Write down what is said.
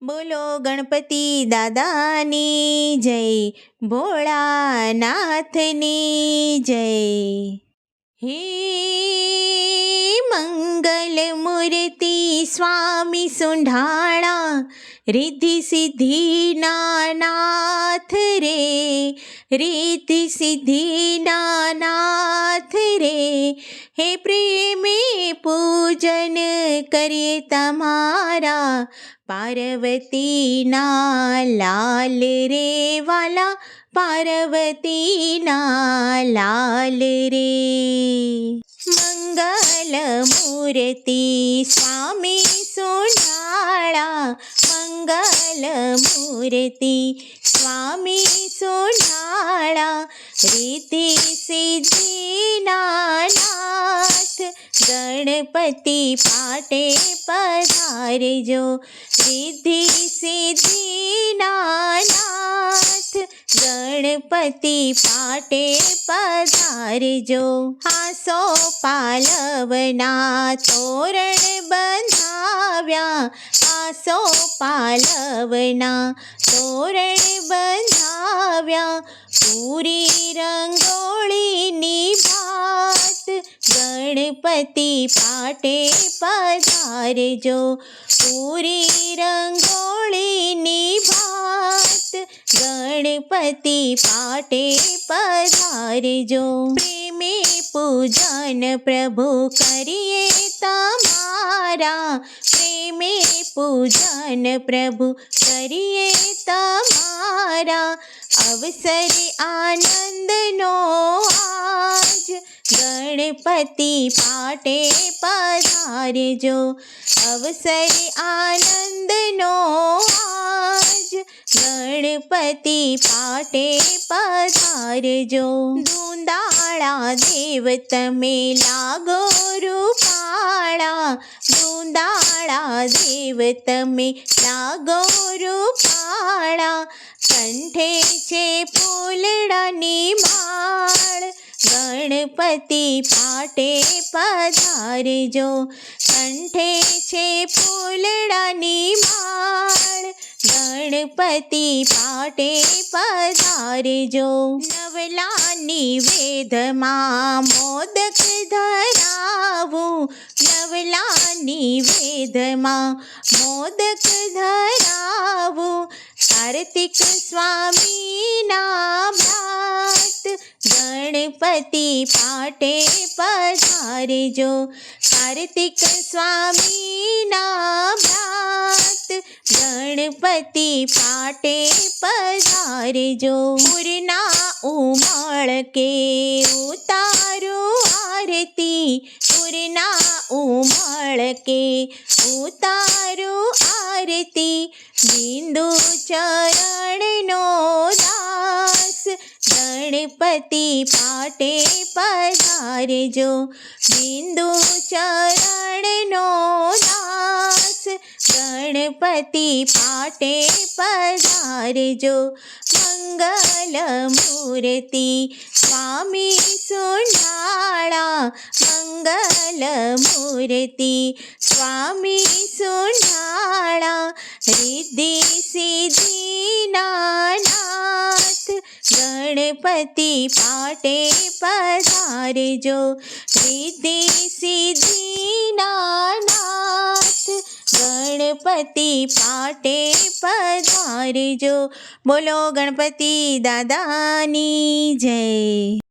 બોલો ગણપતિ દાદાની જય, ભોળાનાથની જય. હે મંગલ મૂર્તિ સ્વામી સુંઢાણા, રિદ્ધિ સિદ્ધિના નાથ રે, રિદ્ધિ સિદ્ધિના નાથ રે. હે પ્રેમે પૂજન કરીએ તમારા, પાર્વતીના લાલ રે વાલા, પાર્વતીના લાલ રે. મંગલ મૂર્તિ સ્વામી સુંઢાણા, મંગલ મૂર્તિ સ્વામી સુંઢાણા, રિદ્ધિ સિદ્ધિના નાથ ગણપતિ પાટે પધારજો, રિદ્ધિ સિદ્ધિના નાથ ગણપતિ પાટે પધારજો. આસો પાલવના તોરણ બંધાવ્યા, આસો પાલવના તોરણ બંધાવ્યા, પૂરી રંગોળીની ભાત ગણપતિ પાટે પધારજો, પૂરી રંગોળીની ભાત ગણપતિ પાટે પધારજો. પ્રેમે પૂજન પ્રભુ કરીએ તમારા, પ્રેમે પૂજન પ્રભુ કરીએ તમારા, અવસરે આનંદનો આજ ગણપતિ પાટે પધારજો, અવસરે આનંદનો આજ ગણપતિ પાટે પધારજો. દુંદાળા દેવ તમે લાગો રૂપાળા, દુંદાળા દેવ તમે લાગો રૂપાળા, કંઠે છે ફૂલડાની માળ ગણપતિ પાટે પધારજો, કંઠે છે ફૂલડાની માળ ગણપતિ પાટે પધારજો. નવલાની વેદમાં મોદક ધરાવું, નવલાની વેદમાં મોદક ધરાવું, કાર્તિક સ્વામીના ભ્રાત ગણપતિ પાટે પધારજો, કાર્તિક સ્વામીના ભ્રાત ગણપતિ પાટે પધારજો. પૂરના ઉમળ કે ઉતારું આરતી, પૂરના ઉમળ કે ઉતારું આરતી, બિંદુ ચરણનો દાસ ગણપતિ પાટે પધારજો, બિંદુ ચરણનો દાસ ગણપતિ પાટે પધારજો. મંગલ મૂર્તિ સ્વામી સુંઢાણા, મંગલ મૂર્તિ સ્વામી સુંઢાણા, રિદ્ધિ સિદ્ધિના નાથ ગણપતિ પાટે પધારજો, રિદ્ધિ સિદ્ધિના નાથ ગણપતિ પાટે પધારજો. બોલો ગણપતિ દાદાની જય.